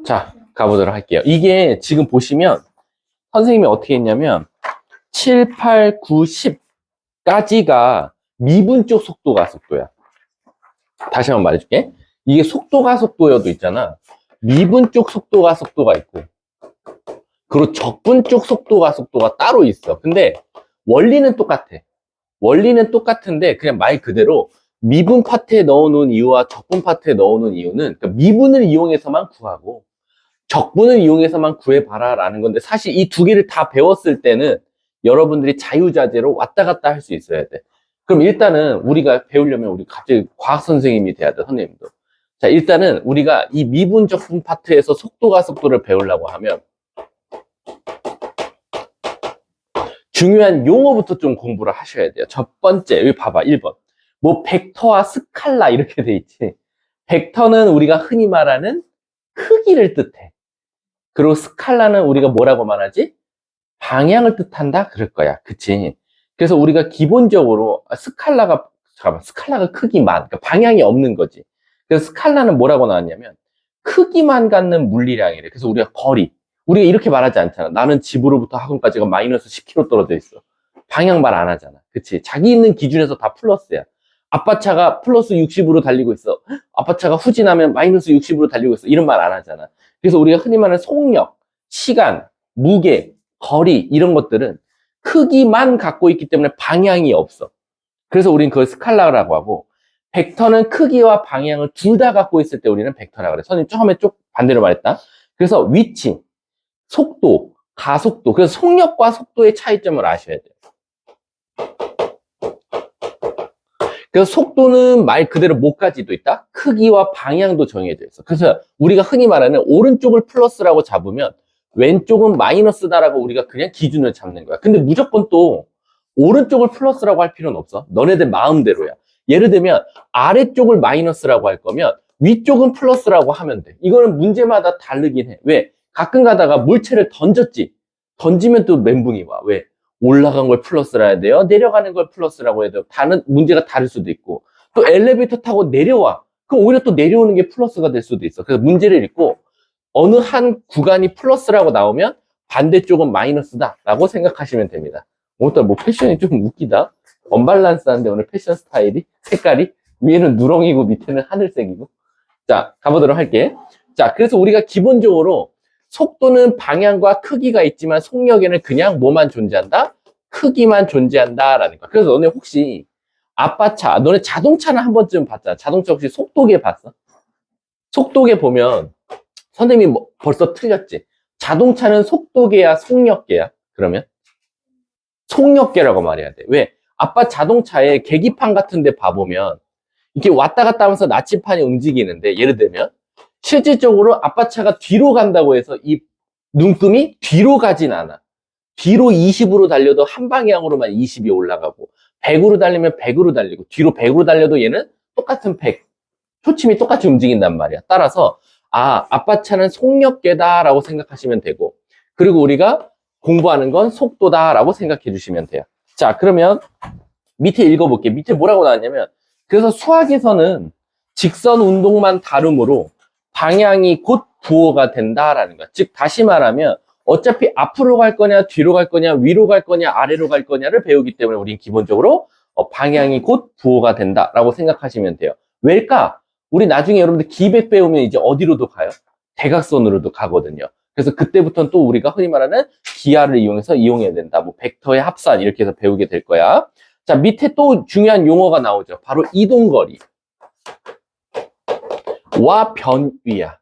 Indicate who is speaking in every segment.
Speaker 1: 자, 가보도록 할게요. 이게 지금 보시면 선생님이 어떻게 했냐면 7, 8, 9, 10까지가 미분쪽 속도가속도야. 다시 한번 말해줄게. 이게 속도가속도여도 있잖아. 미분쪽 속도가속도가 있고, 그리고 적분쪽 속도가속도가 따로 있어. 근데 원리는 똑같아. 원리는 똑같은데 그냥 말 그대로 미분 파트에 넣어놓은 이유와 적분 파트에 넣어놓은 이유는, 그러니까 미분을 이용해서만 구하고 적분을 이용해서만 구해봐라 라는 건데, 사실 이 두 개를 다 배웠을 때는 여러분들이 자유자재로 왔다 갔다 할 수 있어야 돼. 그럼 일단은 우리가 배우려면 우리 갑자기 과학 선생님이 돼야 돼, 선생님도. 자, 일단은 우리가 이 미분 적분 파트에서 속도가속도를 배우려고 하면 중요한 용어부터 좀 공부를 하셔야 돼요. 첫 번째, 여기 봐봐, 1번. 뭐 벡터와 스칼라 이렇게 돼 있지. 벡터는 우리가 흔히 말하는 크기를 뜻해. 그리고 스칼라는 우리가 뭐라고 말하지? 방향을 뜻한다? 그럴 거야. 그치? 그래서 우리가 기본적으로 스칼라가 크기만, 그러니까 방향이 없는 거지. 그래서 스칼라는 뭐라고 나왔냐면 크기만 갖는 물리량이래. 그래서 우리가 우리가 이렇게 말하지 않잖아. 나는 집으로부터 학원까지가 마이너스 10km 떨어져 있어. 방향 말 안 하잖아. 그치? 자기 있는 기준에서 다 플러스야. 아빠 차가 플러스 60으로 달리고 있어. 아빠 차가 후진하면 마이너스 60으로 달리고 있어. 이런 말 안 하잖아. 그래서 우리가 흔히 말하는 속력, 시간, 무게, 거리 이런 것들은 크기만 갖고 있기 때문에 방향이 없어. 그래서 우리는 그걸 스칼라라고 하고, 벡터는 크기와 방향을 둘 다 갖고 있을 때 우리는 벡터라고 그래. 선생님 처음에 쭉 반대로 말했다. 그래서 위치, 속도, 가속도, 그래서 속력과 속도의 차이점을 아셔야 돼요. 그래서 속도는 말 그대로 뭐까지도 있다? 크기와 방향도 정해져 있어. 그래서 우리가 흔히 말하는 오른쪽을 플러스라고 잡으면 왼쪽은 마이너스다라고 우리가 그냥 기준을 잡는 거야. 근데 무조건 또 오른쪽을 플러스라고 할 필요는 없어. 너네들 마음대로야. 예를 들면 아래쪽을 마이너스라고 할 거면 위쪽은 플러스라고 하면 돼. 이거는 문제마다 다르긴 해. 왜? 가끔 가다가 물체를 던졌지. 던지면 또 멘붕이 와. 왜? 올라간 걸 플러스라 해야 돼요? 내려가는 걸 플러스라고 해야 돼요? 문제가 다를 수도 있고. 또 엘리베이터 타고 내려와. 그럼 오히려 또 내려오는 게 플러스가 될 수도 있어. 그래서 문제를 읽고 어느 한 구간이 플러스라고 나오면 반대쪽은 마이너스다라고 생각하시면 됩니다. 오늘따라 뭐 패션이 좀 웃기다. 언밸런스한데 오늘 패션 스타일이, 색깔이 위에는 누렁이고 밑에는 하늘색이고. 자, 가보도록 할게. 자, 그래서 우리가 기본적으로 속도는 방향과 크기가 있지만 속력에는 그냥 뭐만 존재한다? 크기만 존재한다라는 거야. 그래서 너네 혹시 아빠 차, 너네 자동차는 한 번쯤 봤잖아. 자동차 혹시 속도계 봤어? 속도계 보면 선생님이 벌써 틀렸지? 자동차는 속도계야, 속력계야? 그러면? 속력계라고 말해야 돼. 왜? 아빠 자동차에 계기판 같은 데 봐보면 이렇게 왔다 갔다 하면서 나침판이 움직이는데, 예를 들면 실질적으로 아빠 차가 뒤로 간다고 해서 이 눈금이 뒤로 가진 않아. 뒤로 20으로 달려도 한 방향으로만 20이 올라가고, 100으로 달리면 100으로 달리고, 뒤로 100으로 달려도 얘는 똑같은 100. 초침이 똑같이 움직인단 말이야. 따라서 아빠 차는 속력계다라고 생각하시면 되고, 그리고 우리가 공부하는 건 속도다라고 생각해 주시면 돼요. 자, 그러면 밑에 읽어볼게. 밑에 뭐라고 나왔냐면, 그래서 수학에서는 직선 운동만 다름으로 방향이 곧 부호가 된다라는 거야. 즉 다시 말하면 어차피 앞으로 갈 거냐, 뒤로 갈 거냐, 위로 갈 거냐, 아래로 갈 거냐를 배우기 때문에 우리는 기본적으로 방향이 곧 부호가 된다라고 생각하시면 돼요. 왜일까? 우리 나중에 여러분들 기백 배우면 이제 어디로도 가요? 대각선으로도 가거든요. 그래서 그때부터는 또 우리가 흔히 말하는 기하를 이용해야 된다. 뭐 벡터의 합산 이렇게 해서 배우게 될 거야. 자, 밑에 또 중요한 용어가 나오죠. 바로 이동거리 와 변위야.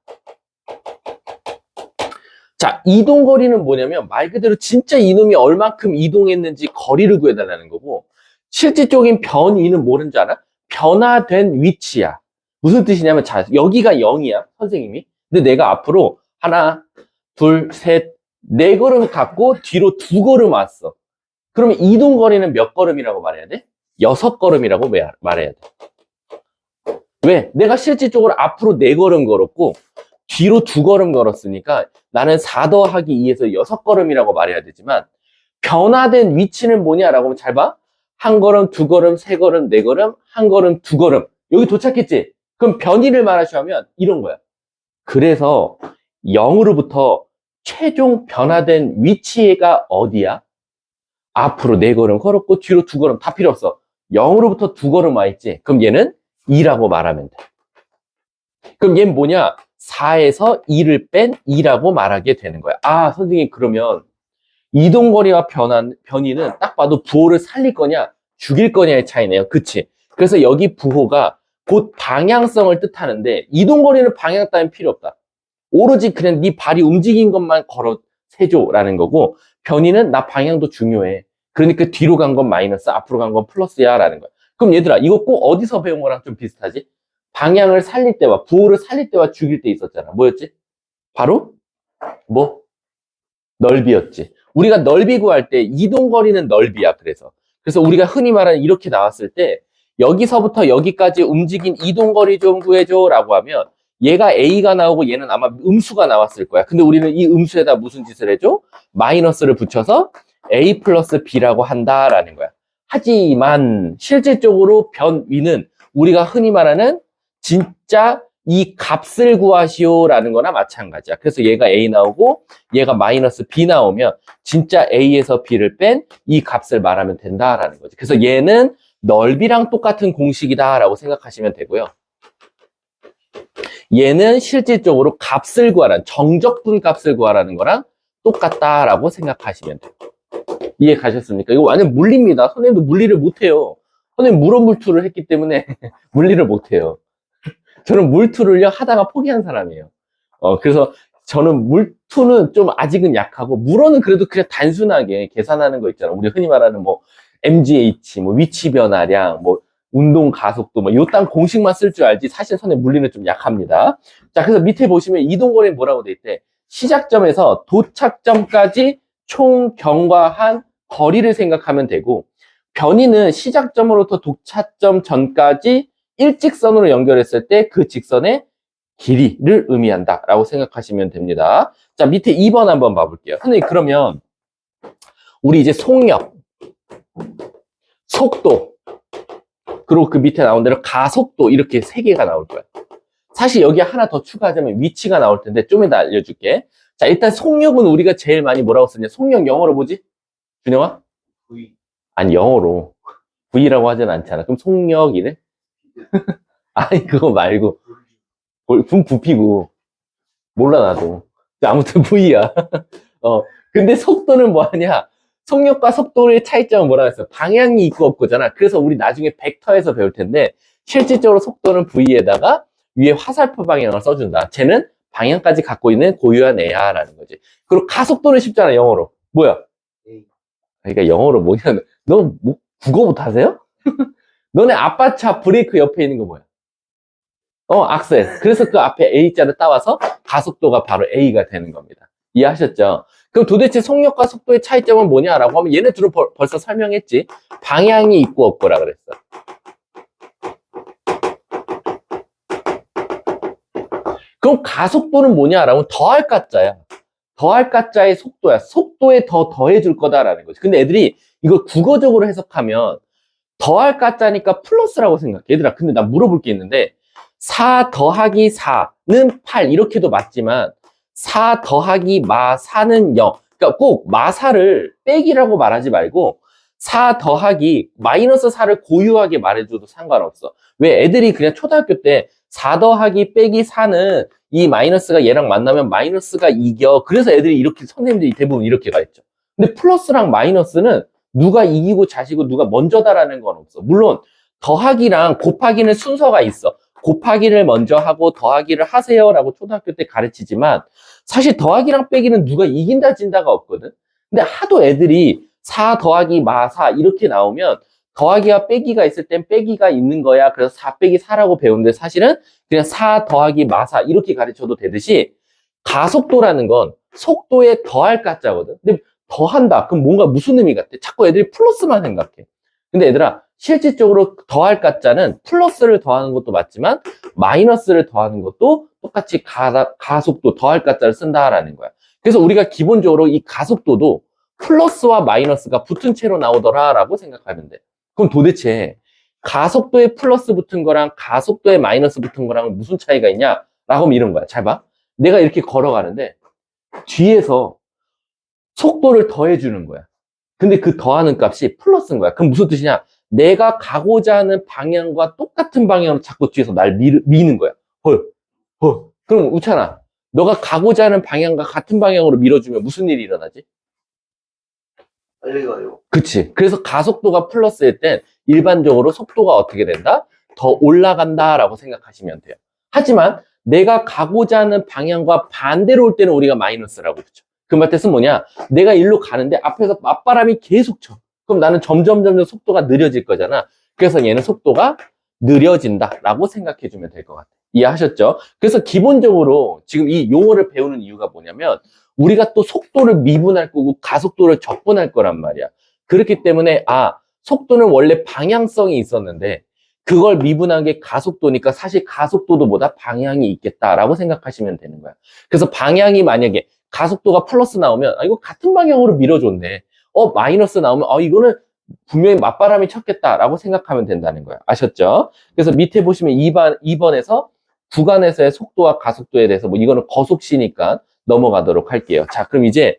Speaker 1: 자, 이동거리는 뭐냐면 말 그대로 진짜 이놈이 얼만큼 이동했는지 거리를 구해달라는 거고, 실질적인 변위는 뭐는 줄 알아? 변화된 위치야. 무슨 뜻이냐면, 자, 여기가 0이야, 선생님이. 근데 내가 앞으로 하나, 둘, 셋, 네 걸음 갔고 뒤로 두 걸음 왔어. 그러면 이동거리는 몇 걸음이라고 말해야 돼? 6걸음이라고 말해야 돼. 왜? 내가 실질적으로 앞으로 4걸음 걸었고 뒤로 2걸음 걸었으니까 나는 4 더하기 2에서 6걸음이라고 말해야 되지만, 변화된 위치는 뭐냐라고 하면 잘 봐. 1걸음, 2걸음, 3걸음, 4걸음, 1걸음, 2걸음. 여기 도착했지? 그럼 변위를 말하자면 이런 거야. 그래서 0으로부터 최종 변화된 위치가 어디야? 앞으로 4걸음 걸었고 뒤로 2걸음 다 필요 없어. 0으로부터 2걸음 와 있지. 그럼 얘는 2라고 말하면 돼. 그럼 얘는 뭐냐? 4에서 2를 뺀 2라고 말하게 되는 거야. 아, 선생님, 그러면 이동거리와 변이는 딱 봐도 부호를 살릴 거냐, 죽일 거냐의 차이네요. 그치? 그래서 여기 부호가 곧 방향성을 뜻하는데, 이동거리는 방향 따윈 필요 없다. 오로지 그냥 네 발이 움직인 것만 걸어 세줘라는 거고, 변이는 나 방향도 중요해. 그러니까 뒤로 간 건 마이너스, 앞으로 간 건 플러스야 라는 거야. 그럼 얘들아, 이거 꼭 어디서 배운 거랑 좀 비슷하지? 방향을 살릴 때와 부호를 살릴 때와 죽일 때 있었잖아. 뭐였지? 바로 뭐? 넓이였지. 우리가 넓이 구할 때 이동거리는 넓이야. 그래서 우리가 흔히 말하는 이렇게 나왔을 때 여기서부터 여기까지 움직인 이동거리 좀 구해줘 라고 하면 얘가 A가 나오고 얘는 아마 음수가 나왔을 거야. 근데 우리는 이 음수에다 무슨 짓을 해줘? 마이너스를 붙여서 A 플러스 B라고 한다라는 거야. 하지만 실질적으로 변위는 우리가 흔히 말하는 진짜 이 값을 구하시오라는 거나 마찬가지야. 그래서 얘가 A 나오고 얘가 마이너스 B 나오면 진짜 A에서 B를 뺀 이 값을 말하면 된다라는 거지. 그래서 얘는 넓이랑 똑같은 공식이다라고 생각하시면 되고요. 얘는 실질적으로 값을 구하라는, 정적분 값을 구하라는 거랑 똑같다라고 생각하시면 돼요. 이해 가셨습니까? 이거 완전 물리입니다. 선생님도 물리를 못해요. 선생님 물어물투를 했기 때문에 물리를 못해요. 저는 물투를요 하다가 포기한 사람이에요. 그래서 저는 물투는 좀 아직은 약하고, 물어는 그래도 그냥 단순하게 계산하는 거 있잖아. 우리 흔히 말하는 뭐 MGH, 뭐 위치 변화량, 뭐 운동 가속도, 뭐 요딴 공식만 쓸 줄 알지 사실 선생님 물리는 좀 약합니다. 자, 그래서 밑에 보시면 이동거리는 뭐라고 돼 있대? 시작점에서 도착점까지 총 경과한 거리를 생각하면 되고, 변이는 시작점으로부터 도착점 전까지 일직선으로 연결했을 때 그 직선의 길이를 의미한다 라고 생각하시면 됩니다. 자, 밑에 2번 한번 봐볼게요. 선생님, 그러면 우리 이제 속력, 속도, 그리고 그 밑에 나온 대로 가속도, 이렇게 3개가 나올 거야. 사실 여기 하나 더 추가하자면 위치가 나올 텐데 좀 이따 알려줄게. 자, 일단 속력은 우리가 제일 많이 뭐라고 쓰냐? 속력 영어로 뭐지? 준영아?
Speaker 2: V.
Speaker 1: 아니, 영어로 V라고 하진 않잖아. 그럼 속력이래? 아니, 그거 말고 분 부피고 몰라 나도. 아무튼 V야. 근데 속도는 뭐하냐? 속력과 속도의 차이점은 뭐라 했어? 방향이 있고 없고잖아. 그래서 우리 나중에 벡터에서 배울 텐데 실질적으로 속도는 V에다가 위에 화살표 방향을 써준다. 쟤는 방향까지 갖고 있는 고유한 애야라는 거지. 그리고 가속도는 쉽잖아, 영어로. 뭐야?
Speaker 2: A.
Speaker 1: 그러니까 영어로 뭐냐? 너 뭐, 국어 못하세요? 너네 아빠 차 브레이크 옆에 있는 거 뭐야? 악셀. 그래서 그 앞에 A자를 따와서 가속도가 바로 A가 되는 겁니다. 이해하셨죠? 그럼 도대체 속력과 속도의 차이점은 뭐냐라고 하면 얘네 둘은 벌써 설명했지. 방향이 있고 없고라 그랬어. 그럼 가속도는 뭐냐라고 하면 더할 가짜야. 더할 가짜의 속도야. 속도에 더 더해줄 거다라는 거지. 근데 애들이 이걸 국어적으로 해석하면 더할 가짜니까 플러스라고 생각해. 얘들아, 근데 나 물어볼 게 있는데 4 더하기 4는 8 이렇게도 맞지만 4 더하기 마 4는 0. 그러니까 꼭 마사를 빼기라고 말하지 말고 4 더하기 마이너스 4를 고유하게 말해줘도 상관없어. 왜? 애들이 그냥 초등학교 때 4 더하기 빼기 4는 이 마이너스가 얘랑 만나면 마이너스가 이겨. 그래서 애들이 이렇게, 선생님들이 대부분 이렇게 가르쳐. 근데 플러스랑 마이너스는 누가 이기고 자시고 누가 먼저다라는 건 없어. 물론 더하기랑 곱하기는 순서가 있어. 곱하기를 먼저 하고 더하기를 하세요라고 초등학교 때 가르치지만 사실 더하기랑 빼기는 누가 이긴다 진다가 없거든. 근데 하도 애들이 4 더하기 마 4 이렇게 나오면 더하기와 빼기가 있을 땐 빼기가 있는 거야. 그래서 4 빼기 4라고 배우는데 사실은 그냥 4 더하기 마 4 이렇게 가르쳐도 되듯이 가속도라는 건 속도에 더할 가짜거든. 근데 더한다. 그럼 뭔가 무슨 의미 같아? 자꾸 애들이 플러스만 생각해. 근데 얘들아, 실질적으로 더할 가짜는 플러스를 더하는 것도 맞지만 마이너스를 더하는 것도 똑같이 가속도 더할 가짜를 쓴다라는 거야. 그래서 우리가 기본적으로 이 가속도도 플러스와 마이너스가 붙은 채로 나오더라라고 생각하면 돼. 그럼 도대체 가속도에 플러스 붙은 거랑 가속도에 마이너스 붙은 거랑 무슨 차이가 있냐? 라고 하면 이런 거야. 잘 봐. 내가 이렇게 걸어가는데 뒤에서 속도를 더해주는 거야. 근데 그 더하는 값이 플러스인 거야. 그럼 무슨 뜻이냐? 내가 가고자 하는 방향과 똑같은 방향으로 자꾸 뒤에서 날 미는 거야. 헐, 헐. 그럼 우찬아, 너가 가고자 하는 방향과 같은 방향으로 밀어주면 무슨 일이 일어나지?
Speaker 2: 빨리 가요.
Speaker 1: 그치. 그래서 가속도가 플러스일 땐 일반적으로 속도가 어떻게 된다? 더 올라간다라고 생각하시면 돼요. 하지만 내가 가고자 하는 방향과 반대로 올 때는 우리가 마이너스라고 그러죠. 그 말뜻은 뭐냐? 내가 일로 가는데 앞에서 맞바람이 계속 쳐. 그럼 나는 점점 속도가 느려질 거잖아. 그래서 얘는 속도가 느려진다라고 생각해 주면 될 것 같아요. 이해하셨죠? 그래서 기본적으로 지금 이 용어를 배우는 이유가 뭐냐면 우리가 또 속도를 미분할 거고 가속도를 적분할 거란 말이야. 그렇기 때문에 속도는 원래 방향성이 있었는데 그걸 미분한 게 가속도니까 사실 가속도도 보다 방향이 있겠다라고 생각하시면 되는 거야. 그래서 방향이 만약에 가속도가 플러스 나오면 이거 같은 방향으로 밀어줬네. 마이너스 나오면 이거는 분명히 맞바람이 쳤겠다라고 생각하면 된다는 거야. 아셨죠? 그래서 밑에 보시면 2번에서 구간에서의 속도와 가속도에 대해서 이거는 거속시니까 넘어가도록 할게요. 자, 그럼 이제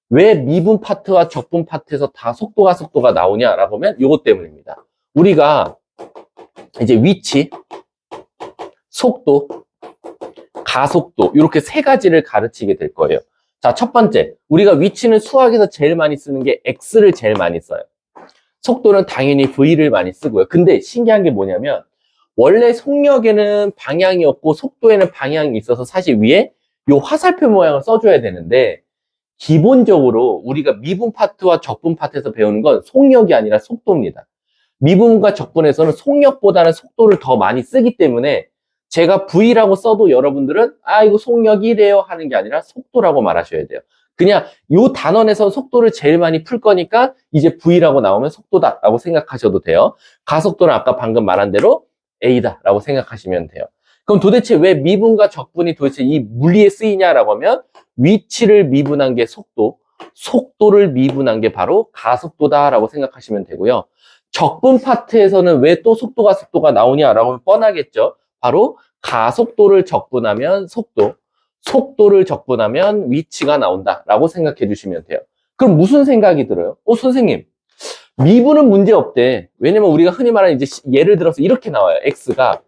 Speaker 1: 왜 미분 파트와 적분 파트에서 다 속도가 나오냐라고 하면 이것 때문입니다. 우리가 이제 위치, 속도, 가속도 이렇게 세 가지를 가르치게 될 거예요. 자, 첫 번째, 우리가 위치는 수학에서 제일 많이 쓰는 게 X를 제일 많이 써요. 속도는 당연히 V를 많이 쓰고요. 근데 신기한 게 뭐냐면 원래 속력에는 방향이 없고 속도에는 방향이 있어서 사실 위에 요 화살표 모양을 써줘야 되는데 기본적으로 우리가 미분 파트와 적분 파트에서 배우는 건 속력이 아니라 속도입니다. 미분과 적분에서는 속력보다는 속도를 더 많이 쓰기 때문에 제가 V라고 써도 여러분들은 이거 속력이래요 하는 게 아니라 속도라고 말하셔야 돼요. 그냥 요 단원에서 속도를 제일 많이 풀 거니까 이제 V라고 나오면 속도다라고 생각하셔도 돼요. 가속도는 아까 방금 말한 대로 A다라고 생각하시면 돼요. 그럼 도대체 왜 미분과 적분이 도대체 이 물리에 쓰이냐라고 하면 위치를 미분한 게 속도, 속도를 미분한 게 바로 가속도다라고 생각하시면 되고요. 적분 파트에서는 왜 또 속도가 나오냐라고 하면 뻔하겠죠. 바로 가속도를 적분하면 속도, 속도를 적분하면 위치가 나온다라고 생각해 주시면 돼요. 그럼 무슨 생각이 들어요? 선생님, 미분은 문제 없대. 왜냐면 우리가 흔히 말하는 이제 예를 들어서 이렇게 나와요. X가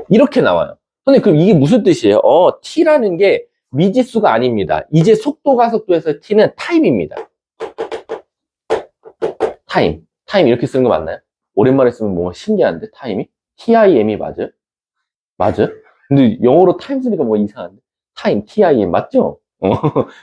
Speaker 1: 이렇게 나와요. 선생님, 그럼 이게 무슨 뜻이에요? T라는 게 미지수가 아닙니다. 이제 속도 가속도에서 T는 타임입니다. 타임 이렇게 쓰는 거 맞나요? 오랜만에 쓰면 뭔가 신기한데 타임이? TIM이 맞아요? 맞아요? 근데 영어로 타임 쓰니까 뭔가 이상한데 TIM 맞죠?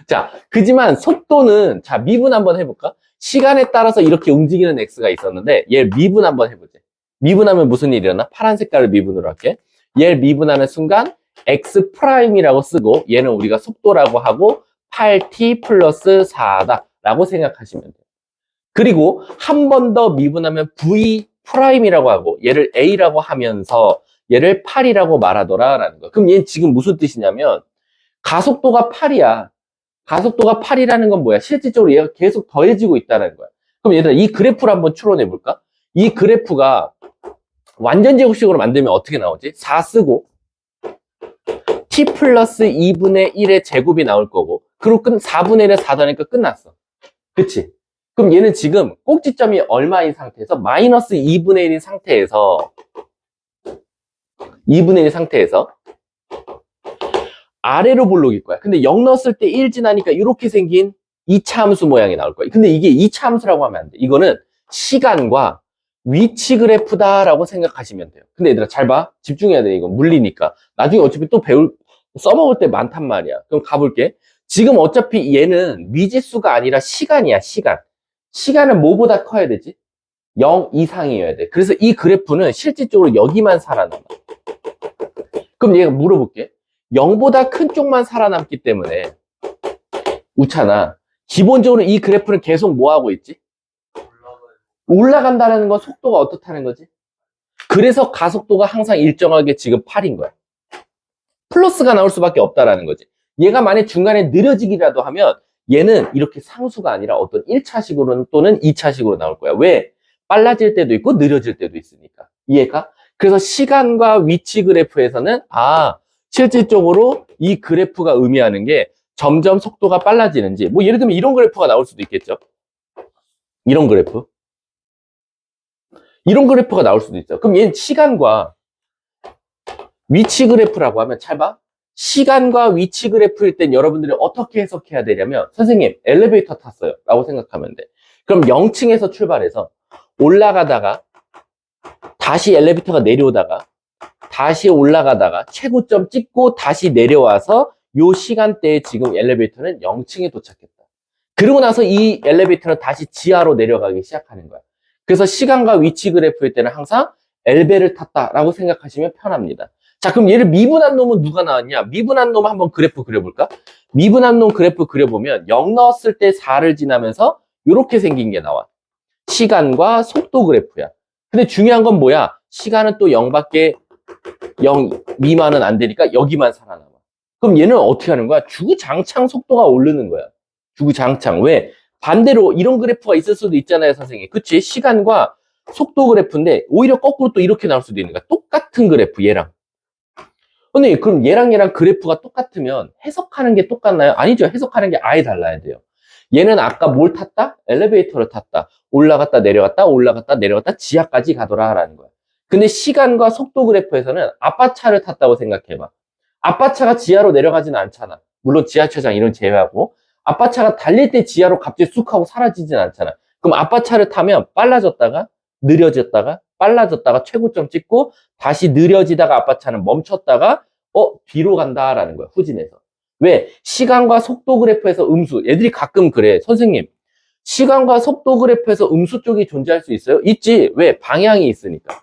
Speaker 1: 자, 그지만 속도는 자 미분 한번 해볼까? 시간에 따라서 이렇게 움직이는 X가 있었는데 얘 미분 한번 해보자. 미분하면 무슨 일이 일어나? 파란 색깔을 미분으로 할게. 얘를 미분하는 순간 X 프라임이라고 쓰고 얘는 우리가 속도라고 하고 8T 플러스 4다 라고 생각하시면 돼요. 그리고 한 번 더 미분하면 V 프라임이라고 하고 얘를 A라고 하면서 얘를 8이라고 말하더라라는 거. 그럼 얘는 지금 무슨 뜻이냐면 가속도가 8이야. 가속도가 8이라는 건 뭐야? 실질적으로 얘가 계속 더해지고 있다는 거야. 그럼 얘들아 이 그래프를 한번 추론해 볼까? 이 그래프가 완전 제곱식으로 만들면 어떻게 나오지? 4 쓰고 t 플러스 2분의 1의 제곱이 나올 거고 그리고 4분의 1에 4 더하니까 끝났어. 그치? 그럼 얘는 지금 꼭지점이 얼마인 상태에서 마이너스 2분의 1인 상태에서 2분의 1 상태에서 아래로 볼록일 거야. 근데 0 넣었을 때 1 지나니까 이렇게 생긴 2차 함수 모양이 나올 거야. 근데 이게 2차 함수라고 하면 안 돼. 이거는 시간과 위치 그래프다라고 생각하시면 돼요. 근데 얘들아 잘 봐. 집중해야 돼. 이거 물리니까. 나중에 어차피 또 써먹을 때 많단 말이야. 그럼 가볼게. 지금 어차피 얘는 미지수가 아니라 시간이야. 시간은 뭐보다 커야 되지? 0 이상이어야 돼. 그래서 이 그래프는 실질적으로 여기만 살아남아. 그럼 얘가 물어볼게. 0보다 큰 쪽만 살아남기 때문에 우찬아 기본적으로 이 그래프는 계속 뭐 하고 있지? 올라간다는 건 속도가 어떻다는 거지? 그래서 가속도가 항상 일정하게 지금 8인 거야. 플러스가 나올 수밖에 없다라는 거지. 얘가 만약 중간에 느려지기라도 하면 얘는 이렇게 상수가 아니라 어떤 1차식으로 또는 2차식으로 나올 거야. 왜? 빨라질 때도 있고 느려질 때도 있으니까. 이해가? 그래서 시간과 위치 그래프에서는 실질적으로 이 그래프가 의미하는 게 점점 속도가 빨라지는지, 뭐 예를 들면 이런 그래프가 나올 수도 있겠죠. 이런 그래프. 이런 그래프가 나올 수도 있죠. 그럼 얘는 시간과 위치 그래프라고 하면 잘 봐. 시간과 위치 그래프일 땐 여러분들이 어떻게 해석해야 되냐면, 선생님 엘리베이터 탔어요 라고 생각하면 돼. 그럼 0층에서 출발해서 올라가다가 다시 엘리베이터가 내려오다가 다시 올라가다가 최고점 찍고 다시 내려와서 요 시간대에 지금 엘리베이터는 0층에 도착했다. 그러고 나서 이 엘리베이터는 다시 지하로 내려가기 시작하는 거야. 그래서 시간과 위치 그래프일 때는 항상 엘베를 탔다라고 생각하시면 편합니다. 자, 그럼 얘를 미분한 놈은 누가 나왔냐? 미분한 놈 한번 그래프 그려볼까? 미분한 놈 그래프 그려보면 0 넣었을 때 4를 지나면서 이렇게 생긴 게 나와. 시간과 속도 그래프야. 근데 중요한 건 뭐야? 시간은 또 0밖에 0 미만은 안 되니까 여기만 살아남아. 그럼 얘는 어떻게 하는 거야? 주구장창 속도가 오르는 거야. 주구장창. 왜? 반대로 이런 그래프가 있을 수도 있잖아요, 선생님. 그치? 시간과 속도 그래프인데 오히려 거꾸로 또 이렇게 나올 수도 있는 거야. 똑같은 그래프, 얘랑. 근데 그럼 얘랑 그래프가 똑같으면 해석하는 게 똑같나요? 아니죠. 해석하는 게 아예 달라야 돼요. 얘는 아까 뭘 탔다? 엘리베이터를 탔다. 올라갔다 내려갔다 올라갔다 내려갔다 지하까지 가더라 라는 거야. 근데 시간과 속도 그래프에서는 아빠차를 탔다고 생각해봐. 아빠차가 지하로 내려가지는 않잖아. 물론 지하철장 이런 제외하고. 아빠차가 달릴 때 지하로 갑자기 쑥 하고 사라지진 않잖아. 그럼 아빠차를 타면 빨라졌다가 느려졌다가 빨라졌다가 최고점 찍고 다시 느려지다가 아빠차는 멈췄다가 뒤로 간다라는 거야. 후진해서. 왜? 시간과 속도 그래프에서 음수. 애들이 가끔 그래. 선생님, 시간과 속도 그래프에서 음수 쪽이 존재할 수 있어요? 있지. 왜? 방향이 있으니까.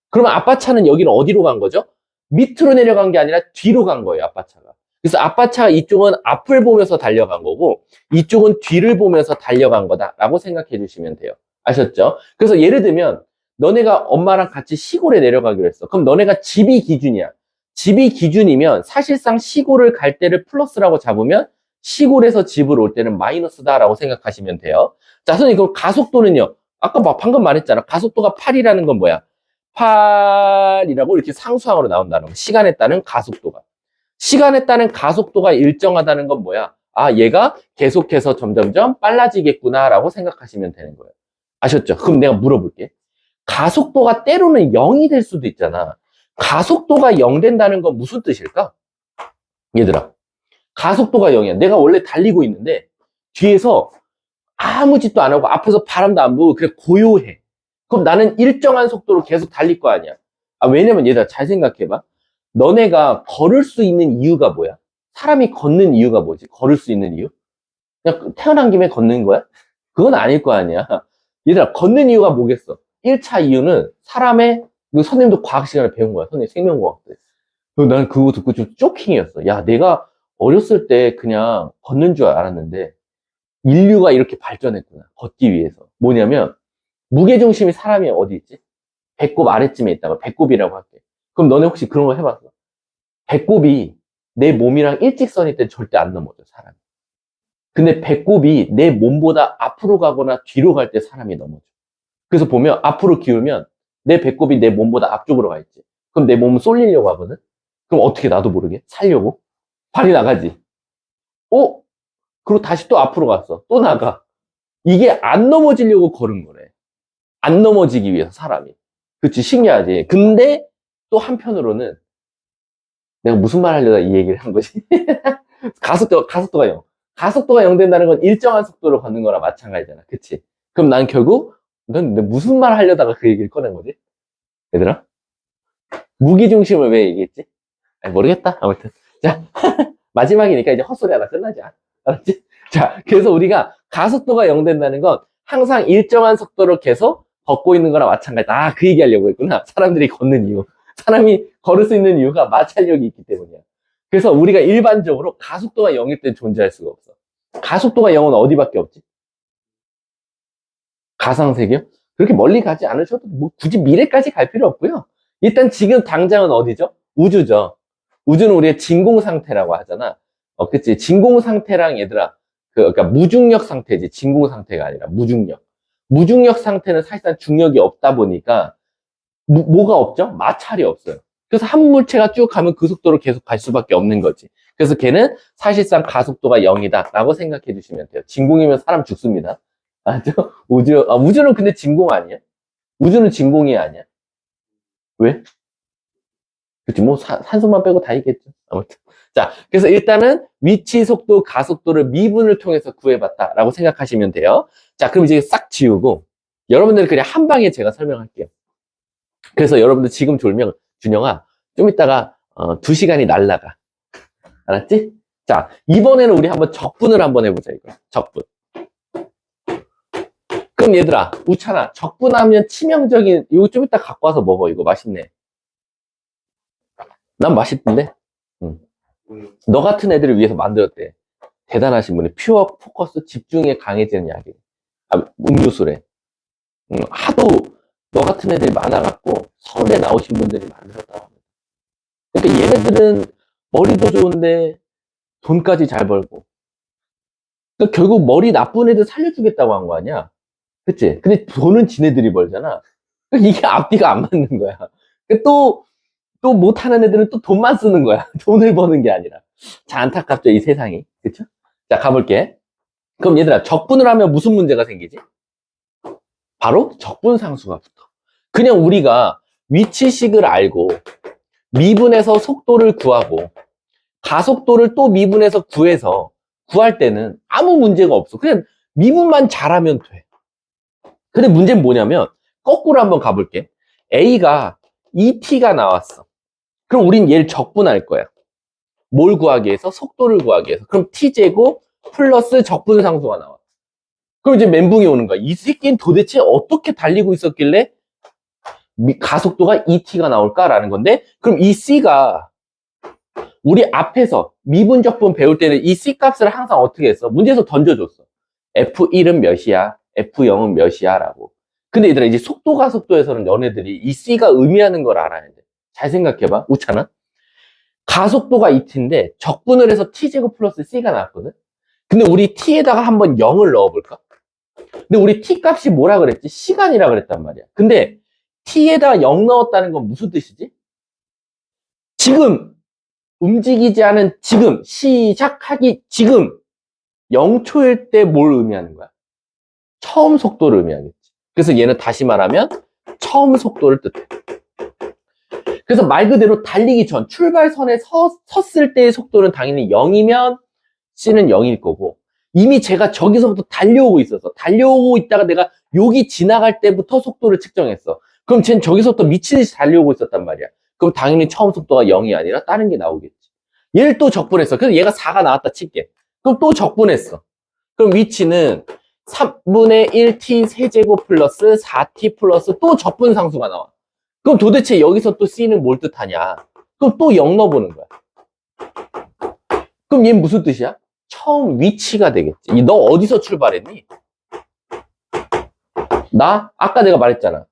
Speaker 1: 그러면 아빠차는 여기는 어디로 간 거죠? 밑으로 내려간 게 아니라 뒤로 간 거예요, 아빠차가. 그래서 아빠차가 이쪽은 앞을 보면서 달려간 거고 이쪽은 뒤를 보면서 달려간 거다라고 생각해 주시면 돼요. 아셨죠? 그래서 예를 들면 너네가 엄마랑 같이 시골에 내려가기로 했어. 그럼 너네가 집이 기준이야. 집이 기준이면 사실상 시골을 갈 때를 플러스라고 잡으면 시골에서 집으로 올 때는 마이너스다라고 생각하시면 돼요. 자, 선생님, 그럼 가속도는요? 아까 방금 말했잖아. 가속도가 8이라는 건 뭐야? 8이라고 이렇게 상수항으로 나온다는 거. 시간에 따른 가속도가. 시간에 따른 가속도가 일정하다는 건 뭐야? 얘가 계속해서 점점점 빨라지겠구나라고 생각하시면 되는 거예요. 아셨죠? 그럼 내가 물어볼게. 가속도가 때로는 0이 될 수도 있잖아. 가속도가 0 된다는 건 무슨 뜻일까? 얘들아, 가속도가 0이야. 내가 원래 달리고 있는데 뒤에서 아무 짓도 안 하고 앞에서 바람도 안 불고 그냥 고요해. 그럼 나는 일정한 속도로 계속 달릴 거 아니야. 왜냐면 얘들아, 잘 생각해봐. 너네가 걸을 수 있는 이유가 뭐야? 사람이 걷는 이유가 뭐지? 걸을 수 있는 이유? 그냥 태어난 김에 걷는 거야? 그건 아닐 거 아니야. 얘들아, 걷는 이유가 뭐겠어? 1차 이유는 사람의, 선생님도 과학 시간을 배운 거야. 선생님 생명과학 때. 난 그거 듣고 좀 쇼킹이었어. 야, 내가 어렸을 때 그냥 걷는 줄 알았는데 인류가 이렇게 발전했구나. 걷기 위해서. 뭐냐면 무게중심이 사람이 어디 있지? 배꼽 아래쯤에 있다가 배꼽이라고 할게. 그럼 너네 혹시 그런 거 해봤어? 배꼽이 내 몸이랑 일직선일 때 절대 안 넘어져, 사람이. 근데 배꼽이 내 몸보다 앞으로 가거나 뒤로 갈 때 사람이 넘어져. 그래서 보면 앞으로 기울면 내 배꼽이 내 몸보다 앞쪽으로 가 있지. 그럼 내 몸은 쏠리려고 하거든? 그럼 어떻게 나도 모르게? 살려고? 발이 나가지. 그리고 다시 또 앞으로 갔어. 또 나가. 이게 안 넘어지려고 걸은 거래. 안 넘어지기 위해서 사람이. 그치, 신기하지? 근데 또 한편으로는 내가 무슨 말 하려다 이 얘기를 한 거지? 가속도가 0. 가속도가 0 된다는 건 일정한 속도로 걷는 거랑 마찬가지잖아. 그치? 그럼 난 결국, 넌 무슨 말 하려다가 그 얘기를 꺼낸 거지? 얘들아? 무게중심을 왜 얘기했지? 모르겠다. 아무튼. 자, 마지막이니까 이제 헛소리 하다 끝나자. 알았지? 자, 그래서 우리가 가속도가 0 된다는 건 항상 일정한 속도로 계속 걷고 있는 거랑 마찬가지다. 그 얘기 하려고 했구나. 사람들이 걷는 이유. 사람이 걸을 수 있는 이유가 마찰력이 있기 때문이야. 그래서 우리가 일반적으로 가속도가 0일 때 존재할 수가 없어. 가속도가 0은 어디밖에 없지? 가상세계요? 그렇게 멀리 가지 않으셔도 뭐 굳이 미래까지 갈 필요 없고요. 일단 지금 당장은 어디죠? 우주죠. 우주는 우리의 진공 상태라고 하잖아. 그치? 진공 상태랑 얘들아, 그러니까 무중력 상태지. 진공 상태가 아니라 무중력. 무중력 상태는 사실상 중력이 없다 보니까 뭐가 없죠? 마찰이 없어요. 그래서 한 물체가 쭉 가면 그 속도로 계속 갈 수밖에 없는 거지. 그래서 걔는 사실상 가속도가 0이다 라고 생각해 주시면 돼요. 진공이면 사람 죽습니다. 알죠? 우주는 근데 진공 아니야? 우주는 진공이 아니야. 왜? 그치, 뭐, 산소만 빼고 다 있겠죠. 아무튼. 자, 그래서 일단은 위치, 속도, 가속도를 미분을 통해서 구해봤다라고 생각하시면 돼요. 자, 그럼 이제 싹 지우고, 여러분들 그냥 한 방에 제가 설명할게요. 그래서 여러분들 지금 졸면, 준영아, 좀 이따가, 2시간이 날라가. 알았지? 자, 이번에는 우리 한번 적분을 한번 해보자, 이거. 적분. 그럼 얘들아, 우찬아, 적분하면 치명적인, 이거 좀 이따 갖고 와서 먹어, 이거. 맛있네. 난 맛있던데? 너 같은 애들을 위해서 만들었대. 대단하신 분이. 퓨어 포커스 집중에 강해지는 약이. 음료수래. 하도 너 같은 애들이 많아갖고 서울에 나오신 분들이 만들었다고 합니다. 그러니까 얘네들은 머리도 좋은데 돈까지 잘 벌고. 그러니까 결국 머리 나쁜 애들 살려주겠다고 한 거 아니야? 그치? 근데 돈은 지네들이 벌잖아. 그러니까 이게 앞뒤가 안 맞는 거야. 또 못하는 애들은 또 돈만 쓰는 거야. 돈을 버는 게 아니라. 자, 안타깝죠, 이 세상이. 그쵸? 자, 가볼게. 그럼 얘들아, 적분을 하면 무슨 문제가 생기지? 바로 적분상수가 붙어. 그냥 우리가 위치식을 알고 미분해서 속도를 구하고 가속도를 또 미분해서 구해서 구할 때는 아무 문제가 없어. 그냥 미분만 잘하면 돼. 근데 문제는 뭐냐면 거꾸로 한번 가볼게. A가 2t가 나왔어. 그럼 우린 얘를 적분할 거야. 뭘 구하기 위해서? 속도를 구하기 위해서. 그럼 t제곱 플러스 적분상수가 나와. 그럼 이제 멘붕이 오는 거야. 이 새끼는 도대체 어떻게 달리고 있었길래 가속도가 2t가 나올까라는 건데, 그럼 이 c가 우리 앞에서 미분적분 배울 때는 이 c 값을 항상 어떻게 했어? 문제에서 던져줬어. f1은 몇이야? f0은 몇이야? 라고. 근데 얘들아, 이제 속도 가속도에서는 너네들이 이 c가 의미하는 걸 알아야 돼. 잘 생각해봐. 우찬아. 가속도가 2t인데 적분을 해서 t제곱 플러스 c가 나왔거든. 근데 우리 t에다가 한번 0을 넣어볼까? 근데 우리 t 값이 뭐라 그랬지? 시간이라 그랬단 말이야. 근데 t에다가 0 넣었다는 건 무슨 뜻이지? 지금 움직이지 않은 지금 시작하기 지금 0초일 때 뭘 의미하는 거야? 처음 속도를 의미하겠지. 그래서 얘는 다시 말하면 처음 속도를 뜻해. 그래서 말 그대로 달리기 전 출발선에 섰을 때의 속도는 당연히 0이면 C는 0일 거고, 이미 제가 저기서부터 달려오고 있어서 달려오고 있다가 내가 여기 지나갈 때부터 속도를 측정했어. 그럼 쟤는 저기서부터 미친 듯이 달려오고 있었단 말이야. 그럼 당연히 처음 속도가 0이 아니라 다른 게 나오겠지. 얘를 또 적분했어. 그래서 얘가 4가 나왔다 칠게. 그럼 또 적분했어. 그럼 위치는 3분의 1t 세제곱 플러스 4t 플러스 또 적분상수가 나와. 그럼 도대체 여기서 또 C는 뭘 뜻하냐? 그럼 또 0 넣어보는 거야. 그럼 얘는 무슨 뜻이야? 처음 위치가 되겠지. 너 어디서 출발했니? 아까 내가 말했잖아.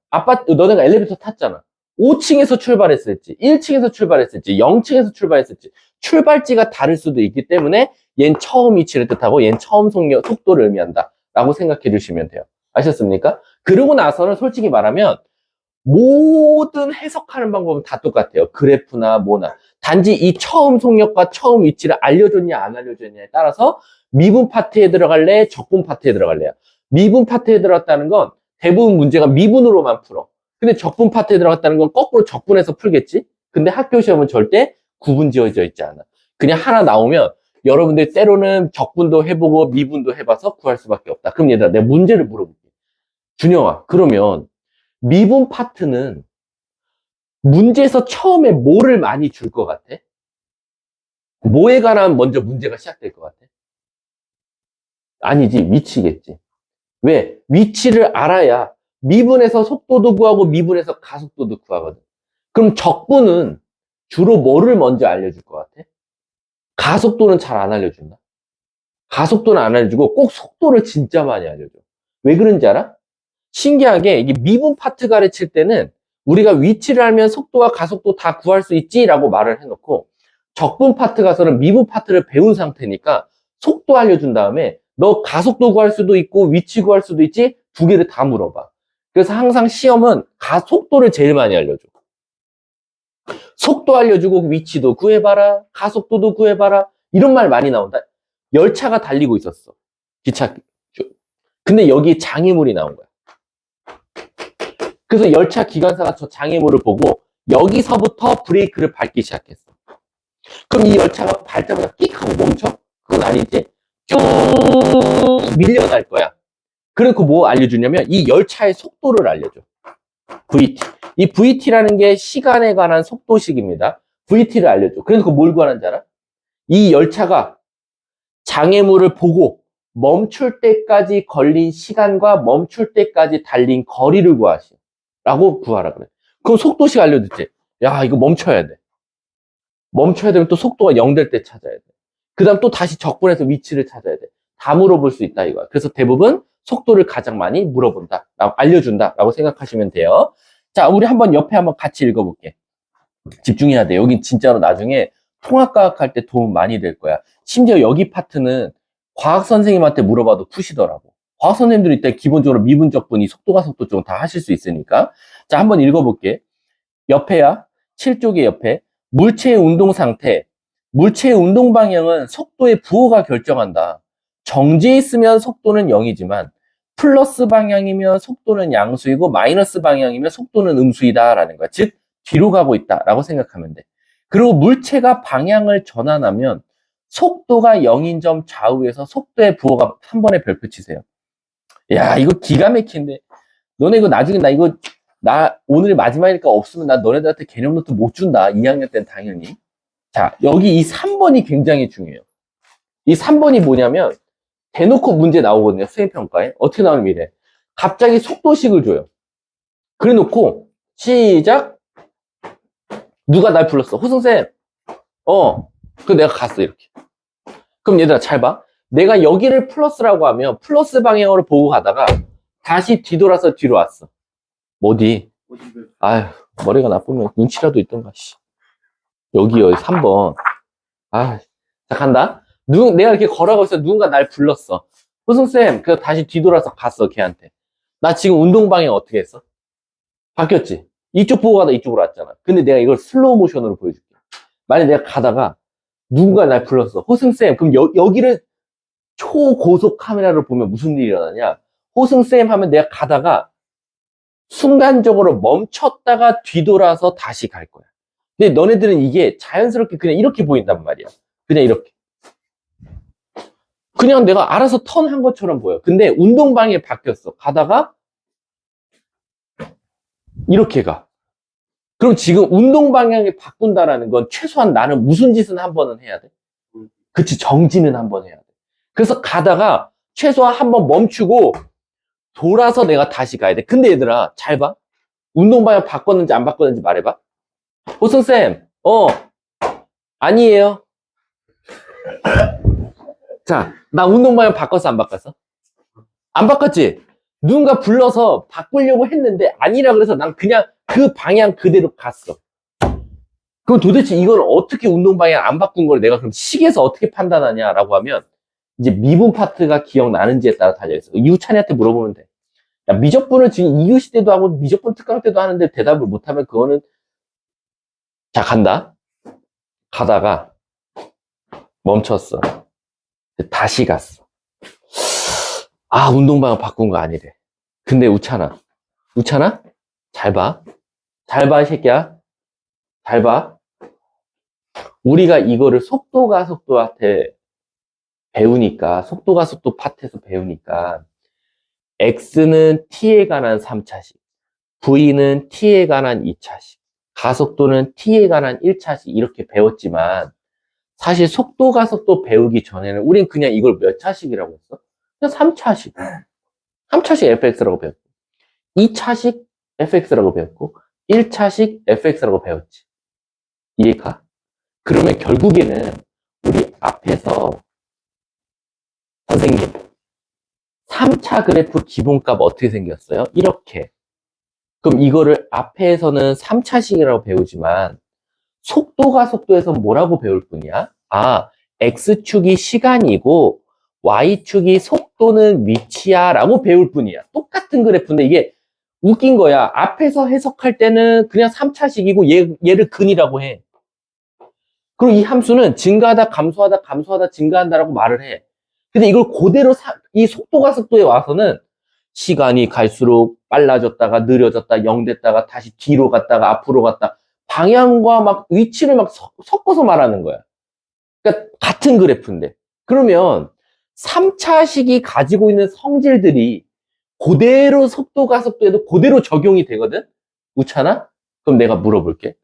Speaker 1: 너네가 엘리베이터 탔잖아. 5층에서 출발했을지, 1층에서 출발했을지, 0층에서 출발했을지, 출발지가 다를 수도 있기 때문에 얘는 처음 위치를 뜻하고 얘는 처음 속도를 의미한다 라고 생각해 주시면 돼요. 아셨습니까? 그러고 나서는 솔직히 말하면 모든 해석하는 방법은 다 똑같아요. 그래프나 뭐나. 단지 이 처음 속력과 처음 위치를 알려줬냐 안 알려줬냐에 따라서 미분 파트에 들어갈래, 적분 파트에 들어갈래요. 미분 파트에 들어갔다는 건 대부분 문제가 미분으로만 풀어. 근데 적분 파트에 들어갔다는 건 거꾸로 적분해서 풀겠지? 근데 학교 시험은 절대 구분 지어져 있지 않아. 그냥 하나 나오면 여러분들 때로는 적분도 해보고 미분도 해봐서 구할 수밖에 없다. 그럼 얘들아, 내가 문제를 물어볼게. 준영아, 그러면 미분 파트는 문제에서 처음에 뭐를 많이 줄 것 같아? 뭐에 관한 먼저 문제가 시작될 것 같아? 아니지, 위치겠지. 왜? 위치를 알아야 미분해서 속도도 구하고 미분해서 가속도도 구하거든. 그럼 적분은 주로 뭐를 먼저 알려줄 것 같아? 가속도는 잘 안 알려준다. 가속도는 안 알려주고 꼭 속도를 진짜 많이 알려줘. 왜 그런지 알아? 신기하게 이게 미분 파트 가르칠 때는 우리가 위치를 알면 속도와 가속도 다 구할 수 있지라고 말을 해놓고, 적분 파트 가서는 미분 파트를 배운 상태니까 속도 알려준 다음에 너 가속도 구할 수도 있고 위치 구할 수도 있지? 두 개를 다 물어봐. 그래서 항상 시험은 가속도를 제일 많이 알려줘. 속도 알려주고 위치도 구해봐라. 가속도도 구해봐라. 이런 말 많이 나온다. 열차가 달리고 있었어. 기차. 근데 여기 장애물이 나온 거야. 그래서 열차 기관사가 저 장애물을 보고 여기서부터 브레이크를 밟기 시작했어. 그럼 이 열차가 밟자마자 끽 하고 멈춰? 그건 아니지. 쭉 밀려날 거야. 그리고 뭐 알려주냐면 이 열차의 속도를 알려줘. VT. 이 VT라는 게 시간에 관한 속도식입니다. VT를 알려줘. 그래서 뭘 구하는지 알아? 이 열차가 장애물을 보고 멈출 때까지 걸린 시간과 멈출 때까지 달린 거리를 구하시. 라고 구하라 그래. 그럼 속도식 알려줬지. 야, 이거 멈춰야 돼. 멈춰야 되면 또 속도가 0 될 때 찾아야 돼. 그 다음 또 다시 적분해서 위치를 찾아야 돼. 다 물어볼 수 있다 이거야. 그래서 대부분 속도를 가장 많이 물어본다. 라고 알려준다. 라고 생각하시면 돼요. 자, 우리 한번 옆에 한번 같이 읽어볼게. 집중해야 돼. 여긴 진짜로 나중에 통합과학 할 때 도움 많이 될 거야. 심지어 여기 파트는 과학 선생님한테 물어봐도 푸시더라고. 과학 선생님들이 일단 기본적으로 미분적분, 이 속도가 속도 쪽은 다 하실 수 있으니까. 자, 한번 읽어볼게. 옆에야. 7쪽의 옆에. 물체의 운동 상태. 물체의 운동 방향은 속도의 부호가 결정한다. 정지해 있으면 속도는 0이지만 플러스 방향이면 속도는 양수이고 마이너스 방향이면 속도는 음수이다 라는 거야. 즉 뒤로 가고 있다 라고 생각하면 돼. 그리고 물체가 방향을 전환하면 속도가 0인 점 좌우에서 속도의 부호가 한 번에 별표 치세요. 야, 이거 기가 막힌데. 너네 이거 나중에 나 오늘 마지막이니까 없으면 나 너네들한테 개념 노트 못 준다. 2학년 때는 당연히. 자, 여기 이 3번이 굉장히 중요해요. 이 3번이 뭐냐면 대놓고 문제 나오거든요. 수행평가에. 어떻게 나오는 미래. 갑자기 속도식을 줘요. 그래 놓고 시작. 누가 날 불렀어? 호승쌤. 그 내가 갔어 이렇게. 그럼 얘들아 잘 봐. 내가 여기를 플러스라고 하면 플러스 방향으로 보고 가다가 다시 뒤돌아서 뒤로 왔어. 어디? 아휴, 머리가 나쁘면 눈치라도 있던가. 씨. 여기요, 3번. 자, 간다. 내가 이렇게 걸어가고 있어. 누군가 날 불렀어. 호승쌤, 그래서 다시 뒤돌아서 갔어, 걔한테. 나 지금 운동 방향 어떻게 했어? 바뀌었지? 이쪽 보고 가다 이쪽으로 왔잖아. 근데 내가 이걸 슬로우 모션으로 보여줄게. 만약 내가 가다가 누군가 날 불렀어. 호승쌤, 그럼 여기를 초고속 카메라로 보면 무슨 일이 일어나냐? 호승쌤 하면 내가 가다가 순간적으로 멈췄다가 뒤돌아서 다시 갈 거야. 근데 너네들은 이게 자연스럽게 그냥 이렇게 보인단 말이야. 그냥 이렇게. 그냥 내가 알아서 턴한 것처럼 보여. 근데 운동 방향이 바뀌었어. 가다가 이렇게 가. 그럼 지금 운동 방향이 바꾼다라는 건 최소한 나는 무슨 짓은 한 번은 해야 돼? 그치, 정지는 한 번 해야 돼. 그래서 가다가 최소한 한 번 멈추고 돌아서 내가 다시 가야 돼. 근데 얘들아, 잘 봐. 운동 방향 바꿨는지 안 바꿨는지 말해봐. 호승쌤, 아니에요. 자, 나 운동 방향 바꿨어, 안 바꿨어? 안 바꿨지? 누군가 불러서 바꾸려고 했는데 아니라 그래서 난 그냥 그 방향 그대로 갔어. 그럼 도대체 이걸 어떻게 운동 방향 안 바꾼 걸 내가 그럼 식에서 어떻게 판단하냐라고 하면 이제 미분 파트가 기억나는지에 따라 달려있어. 이우찬이한테 물어보면 돼. 야, 미적분을 지금 2교시 때도 하고 미적분 특강 때도 하는데 대답을 못하면 그거는 자, 간다. 가다가 멈췄어. 다시 갔어. 운동 방향 바꾼 거 아니래. 근데 우찬아, 잘 봐. 잘 봐, 이 새끼야. 잘 봐. 우리가 이거를 속도가 속도한테 배우니까, 속도가 속도 파트에서 배우니까, X는 T에 관한 3차식, V는 T에 관한 2차식, 가속도는 T에 관한 1차식, 이렇게 배웠지만, 사실 속도가 속도 배우기 전에는 우린 그냥 이걸 몇 차식이라고 했어? 그냥 3차식. 3차식 fx라고 배웠고, 2차식 fx라고 배웠고, 1차식 fx라고 배웠지. 이해가? 그러면 결국에는 우리 앞에서 선생님 3차 그래프 기본값 어떻게 생겼어요? 이렇게. 그럼 이거를 앞에서는 3차식이라고 배우지만 속도가 속도에서 뭐라고 배울 뿐이야? x축이 시간이고 y축이 속도는 위치야 라고 배울 뿐이야. 똑같은 그래프인데 이게 웃긴 거야. 앞에서 해석할 때는 그냥 3차식이고 얘를 근이라고 해. 그리고 이 함수는 증가하다, 감소하다, 감소하다, 증가한다라고 말을 해. 근데 이걸 그대로 이 속도가속도에 와서는 시간이 갈수록 빨라졌다가 느려졌다, 0 됐다가 다시 뒤로 갔다가 앞으로 갔다. 방향과 막 위치를 막 섞어서 말하는 거야. 그러니까 같은 그래프인데. 그러면 3차식이 가지고 있는 성질들이 그대로 속도가속도에도 그대로 적용이 되거든? 우찬아? 그럼 내가 물어볼게.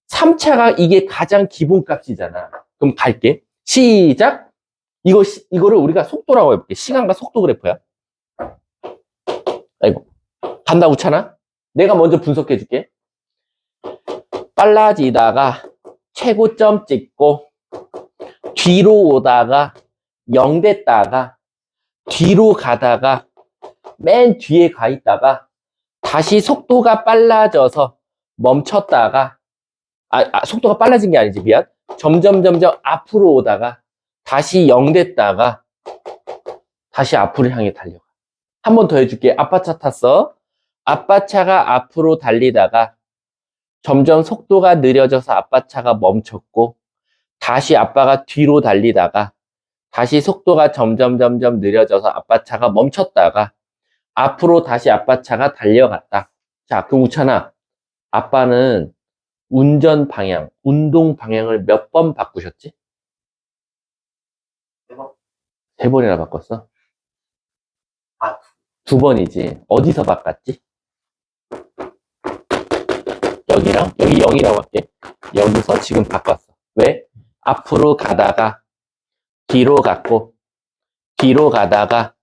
Speaker 1: 3차가 이게 가장 기본값이잖아. 그럼 갈게. 시작! 이거를 우리가 속도라고 해볼게. 시간과 속도 그래프야. 아이고. 간다, 우찬아? 내가 먼저 분석해줄게. 빨라지다가 최고점 찍고, 뒤로 오다가 0 됐다가, 뒤로 가다가, 맨 뒤에 가 있다가, 다시 속도가 빨라져서 멈췄다가, 속도가 빨라진 게 아니지, 미안. 점점 앞으로 오다가, 다시 0 됐다가, 다시 앞으로 향해 달려가. 한 번 더 해줄게. 아빠 차 탔어. 아빠 차가 앞으로 달리다가, 점점 속도가 느려져서 아빠 차가 멈췄고, 다시 아빠가 뒤로 달리다가, 다시 속도가 점점 느려져서 아빠 차가 멈췄다가, 앞으로 다시 아빠 차가 달려갔다. 자, 그럼 우찬아, 아빠는 운전 방향, 운동 방향을 몇 번 바꾸셨지?
Speaker 2: 대박.
Speaker 1: 3번이나 바꿨어?
Speaker 2: 아,
Speaker 1: 2번이지. 어디서 바꿨지? 여기랑, 여기 0이라고 할게. 여기서 지금 바꿨어. 왜? 앞으로 가다가, 뒤로 갔고, 뒤로 가다가,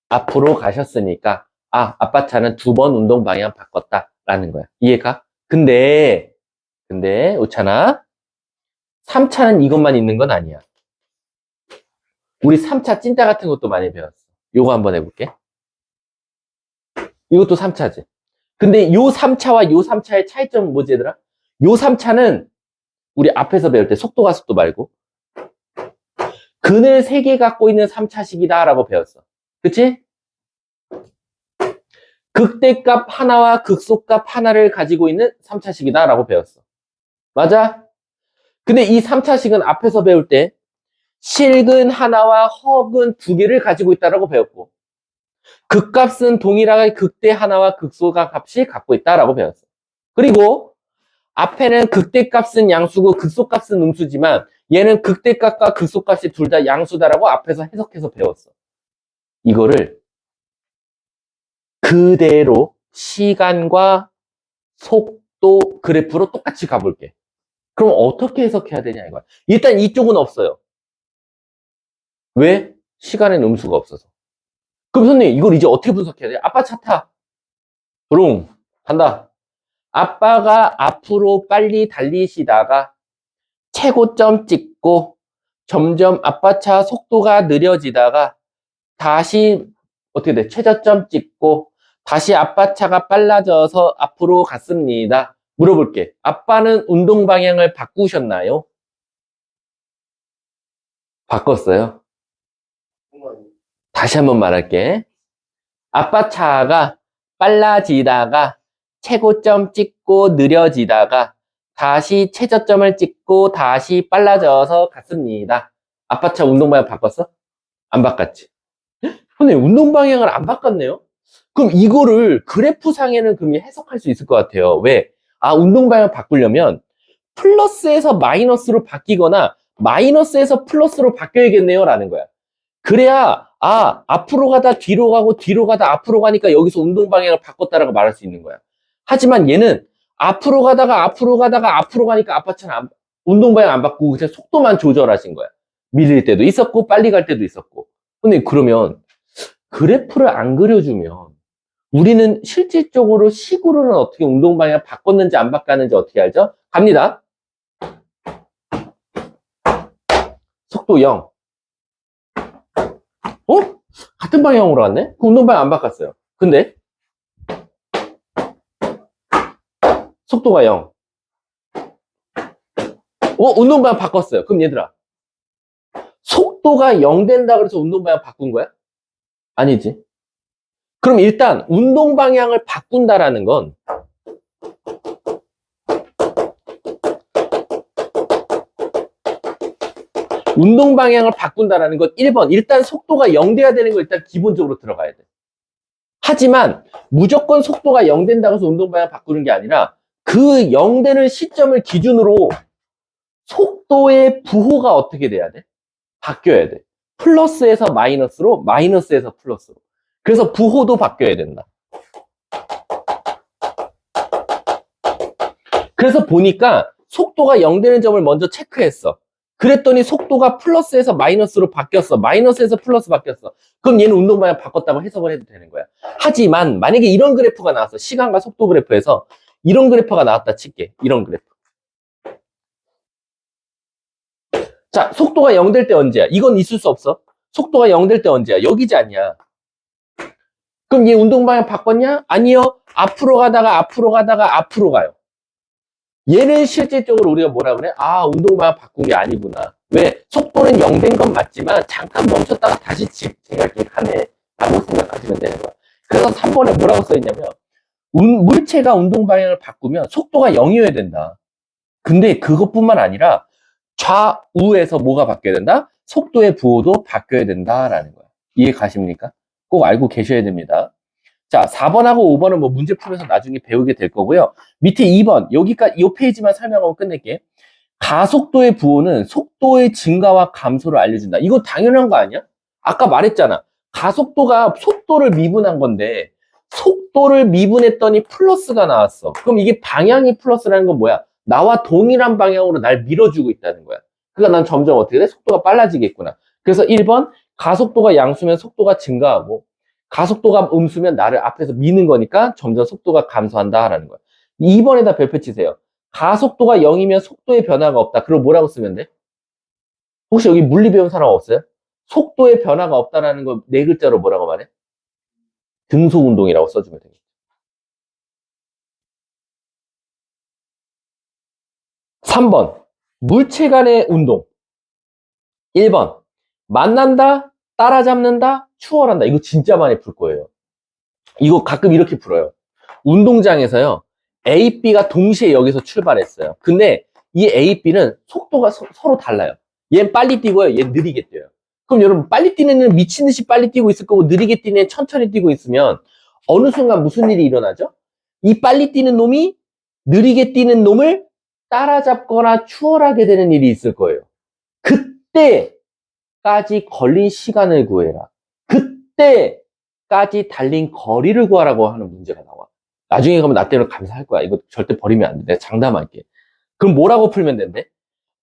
Speaker 1: 앞으로 가셨으니까, 아빠 차는 2번 운동 방향 바꿨다라는 거야. 이해가? 근데, 우찬아, 3차는 이것만 있는 건 아니야. 우리 3차 찐따 같은 것도 많이 배웠어. 요거 한번 해볼게. 이것도 3차지. 근데 요 3차와 요 3차의 차이점은 뭐지, 얘들아? 요 3차는 우리 앞에서 배울 때 속도가속도 말고 근을 3개 갖고 있는 3차식이다 라고 배웠어. 그치? 극대값 하나와 극소값 하나를 가지고 있는 3차식이다 라고 배웠어. 맞아? 근데 이 3차식은 앞에서 배울 때 실근 하나와 허근 2개를 가지고 있다라고 배웠고 극값은 동일하게 극대 하나와 극소가 값이 갖고 있다라고 배웠어. 그리고 앞에는 극대값은 양수고 극소값은 음수지만 얘는 극대값과 극소값이 둘 다 양수다라고 앞에서 해석해서 배웠어. 이거를 그대로 시간과 속도 그래프로 똑같이 가볼게. 그럼 어떻게 해석해야 되냐 이거야. 일단 이쪽은 없어요. 왜? 시간엔 음수가 없어서. 그럼 선생님 이걸 이제 어떻게 분석해야 돼? 아빠 차 타. 도롱 간다. 아빠가 앞으로 빨리 달리시다가 최고점 찍고 점점 아빠 차 속도가 느려지다가 다시 어떻게 돼? 최저점 찍고 다시 아빠 차가 빨라져서 앞으로 갔습니다. 물어볼게. 아빠는 운동 방향을 바꾸셨나요? 바꿨어요.
Speaker 2: 정말.
Speaker 1: 다시 한번 말할게. 아빠 차가 빨라지다가 최고점 찍고 느려지다가 다시 최저점을 찍고 다시 빨라져서 갔습니다. 아빠 차 운동 방향 바꿨어? 안 바꿨지. 선생님 운동 방향을 안 바꿨네요? 그럼 이거를 그래프상에는 그럼 해석할 수 있을 것 같아요. 왜? 운동 방향 바꾸려면 플러스에서 마이너스로 바뀌거나 마이너스에서 플러스로 바뀌어야겠네요 라는 거야. 그래야 앞으로 가다 뒤로 가고 뒤로 가다 앞으로 가니까 여기서 운동 방향을 바꿨다라고 말할 수 있는 거야. 하지만 얘는 앞으로 가다가 앞으로 가니까 아빠 차는 운동 방향 안 바꾸고 그냥 속도만 조절하신 거야. 밀릴 때도 있었고 빨리 갈 때도 있었고. 근데 그러면 그래프를 안 그려주면 우리는 실질적으로 식으로는 어떻게 운동 방향 바꿨는지 안 바꿨는지 어떻게 알죠? 갑니다. 속도 0. 같은 방향으로 갔네? 그 운동 방향 안 바꿨어요. 근데 속도가 0. 운동 방향 바꿨어요. 그럼 얘들아, 속도가 0 된다 그래서 운동 방향 바꾼 거야? 아니지. 그럼 일단 운동 방향을 바꾼다라는 건 운동 방향을 바꾼다라는 건 1번 일단 속도가 0 돼야 되는 거 일단 기본적으로 들어가야 돼. 하지만 무조건 속도가 0 된다고 해서 운동 방향 바꾸는 게 아니라 그 0 되는 시점을 기준으로 속도의 부호가 어떻게 돼야 돼? 바뀌어야 돼. 플러스에서 마이너스로, 마이너스에서 플러스로. 그래서 부호도 바뀌어야 된다. 그래서 보니까 속도가 0 되는 점을 먼저 체크했어. 그랬더니 속도가 플러스에서 마이너스로 바뀌었어. 마이너스에서 플러스 바뀌었어. 그럼 얘는 운동 방향 바꿨다고 해석을 해도 되는 거야. 하지만 만약에 이런 그래프가 나왔어. 시간과 속도 그래프에서 이런 그래프가 나왔다 칠게. 이런 그래프. 자, 속도가 0 될 때 언제야? 이건 있을 수 없어. 속도가 0 될 때 언제야? 여기지 않냐? 그럼 얘 운동 방향 바꿨냐? 아니요. 앞으로 가다가 앞으로 가다가 앞으로 가요. 얘는 실질적으로 우리가 뭐라 그래? 아, 운동 방향 바꾼 게 아니구나. 왜? 속도는 0 된 건 맞지만 잠깐 멈췄다가 다시 제각하네 라고 생각하시면 되는 거야. 그래서 3번에 뭐라고 써있냐면 물체가 운동 방향을 바꾸면 속도가 0이어야 된다. 근데 그것뿐만 아니라 좌우에서 뭐가 바뀌어야 된다? 속도의 부호도 바뀌어야 된다라는 거야. 이해 가십니까? 꼭 알고 계셔야 됩니다. 자, 4번하고 5번은 뭐 문제 풀면서 나중에 배우게 될 거고요. 밑에 2번, 여기까지, 이 페이지만 설명하고 끝낼게. 가속도의 부호는 속도의 증가와 감소를 알려준다. 이거 당연한 거 아니야? 아까 말했잖아. 가속도가 속도를 미분한 건데, 속도를 미분했더니 플러스가 나왔어. 그럼 이게 방향이 플러스라는 건 뭐야? 나와 동일한 방향으로 날 밀어주고 있다는 거야. 그러니까 난 점점 어떻게 돼? 속도가 빨라지겠구나. 그래서 1번, 가속도가 양수면 속도가 증가하고, 가속도가 음수면 나를 앞에서 미는 거니까 점점 속도가 감소한다라는 거야. 2번에다 별표 치세요. 가속도가 0이면 속도의 변화가 없다. 그럼 뭐라고 쓰면 돼? 혹시 여기 물리 배운 사람 없어요? 속도의 변화가 없다라는 거 네 글자로 뭐라고 말해? 등속 운동이라고 써주면 되겠다. 3번, 물체 간의 운동. 1번, 만난다, 따라잡는다, 추월한다. 이거 진짜 많이 풀 거예요. 이거 가끔 이렇게 풀어요. 운동장에서요, A, B가 동시에 여기서 출발했어요. 근데 이 A, B는 속도가 서로 달라요. 얘는 빨리 뛰고요, 얘는 느리게 뛰어요. 그럼 여러분, 빨리 뛰는 애는 미친 듯이 빨리 뛰고 있을 거고, 느리게 뛰는 애는 천천히 뛰고 있으면, 어느 순간 무슨 일이 일어나죠? 이 빨리 뛰는 놈이 느리게 뛰는 놈을 따라잡거나 추월하게 되는 일이 있을 거예요. 그때까지 걸린 시간을 구해라. 그때까지 달린 거리를 구하라고 하는 문제가 나와. 나중에 가면 나 때문에 감사할 거야. 이거 절대 버리면 안 돼. 내가 장담할게. 그럼 뭐라고 풀면 된대?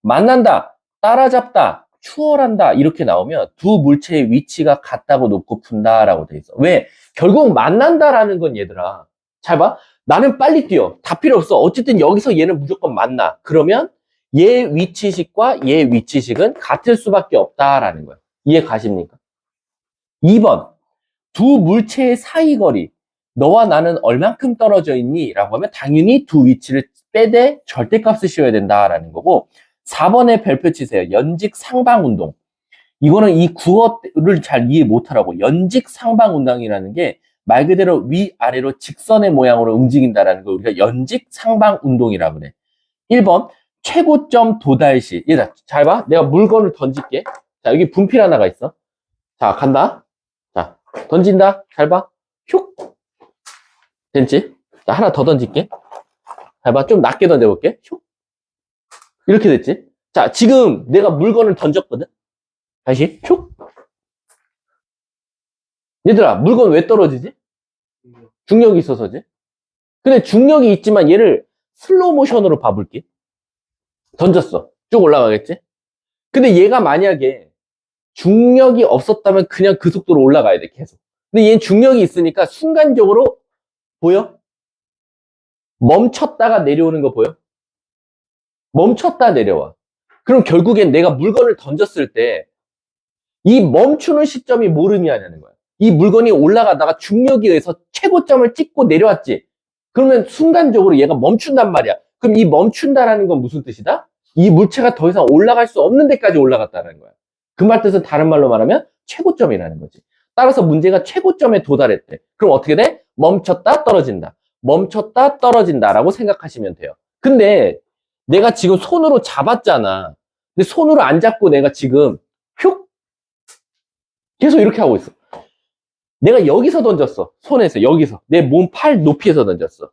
Speaker 1: 만난다, 따라잡다, 추월한다 이렇게 나오면 두 물체의 위치가 같다고 놓고 푼다라고 돼 있어. 왜? 결국 만난다라는 건 얘들아. 잘 봐. 나는 빨리 뛰어. 다 필요 없어. 어쨌든 여기서 얘는 무조건 만나. 그러면 얘 위치식과 얘 위치식은 같을 수밖에 없다라는 거야. 이해 가십니까? 2번. 두 물체의 사이 거리. 너와 나는 얼만큼 떨어져 있니? 라고 하면 당연히 두 위치를 빼되 절대값을 씌워야 된다라는 거고 4번에 별표 치세요. 연직 상방 운동. 이거는 이 구어를 잘 이해 못하라고. 연직 상방 운동이라는 게 말 그대로 위아래로 직선의 모양으로 움직인다라는 걸 우리가 연직 상방 운동이라고 그래. 1번 최고점 도달 시. 얘들아 잘 봐. 내가 물건을 던질게. 자, 여기 분필 하나가 있어. 자, 간다. 자, 던진다. 잘 봐. 슉. 됐지? 자, 하나 더 던질게. 잘 봐. 좀 낮게 던져볼게. 슉. 이렇게 됐지? 자, 지금 내가 물건을 던졌거든? 다시, 슉. 얘들아, 물건 왜 떨어지지? 중력이 있어서지? 근데 중력이 있지만 얘를 슬로우 모션으로 봐볼게. 던졌어. 쭉 올라가겠지? 근데 얘가 만약에 중력이 없었다면 그냥 그 속도로 올라가야 돼, 계속. 근데 얘는 중력이 있으니까 순간적으로, 보여? 멈췄다가 내려오는 거 보여? 멈췄다 내려와. 그럼 결국엔 내가 물건을 던졌을 때 이 멈추는 시점이 뭘 의미하냐는 거야. 이 물건이 올라가다가 중력에 의해서 최고점을 찍고 내려왔지. 그러면 순간적으로 얘가 멈춘단 말이야. 그럼 이 멈춘다라는 건 무슨 뜻이다? 이 물체가 더 이상 올라갈 수 없는 데까지 올라갔다는 거야. 그 말 뜻은 다른 말로 말하면 최고점이라는 거지. 따라서 문제가 최고점에 도달했대. 그럼 어떻게 돼? 멈췄다, 떨어진다. 멈췄다, 떨어진다라고 생각하시면 돼요. 근데 내가 지금 손으로 잡았잖아. 근데 손으로 안 잡고 내가 지금 휙 계속 이렇게 하고 있어. 내가 여기서 던졌어. 손에서 여기서. 내 몸 팔 높이에서 던졌어.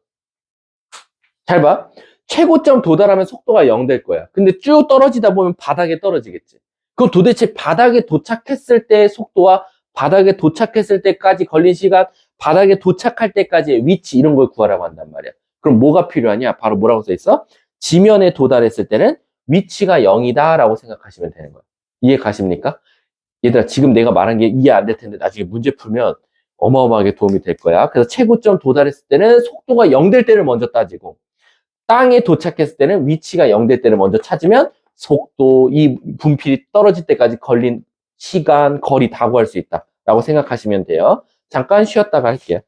Speaker 1: 잘 봐. 최고점 도달하면 속도가 0 될 거야. 근데 쭉 떨어지다 보면 바닥에 떨어지겠지. 그럼 도대체 바닥에 도착했을 때의 속도와 바닥에 도착했을 때까지 걸린 시간, 바닥에 도착할 때까지의 위치 이런 걸 구하라고 한단 말이야. 그럼 뭐가 필요하냐? 바로 뭐라고 써 있어? 지면에 도달했을 때는 위치가 0이다 라고 생각하시면 되는 거야. 이해 가십니까? 얘들아, 지금 내가 말한 게 이해 안 될 텐데 나중에 문제 풀면 어마어마하게 도움이 될 거야. 그래서 최고점 도달했을 때는 속도가 0 될 때를 먼저 따지고, 땅에 도착했을 때는 위치가 0 될 때를 먼저 찾으면 속도, 이 분필이 떨어질 때까지 걸린 시간, 거리 다 구할 수 있다라고 생각하시면 돼요. 잠깐 쉬었다가 할게요.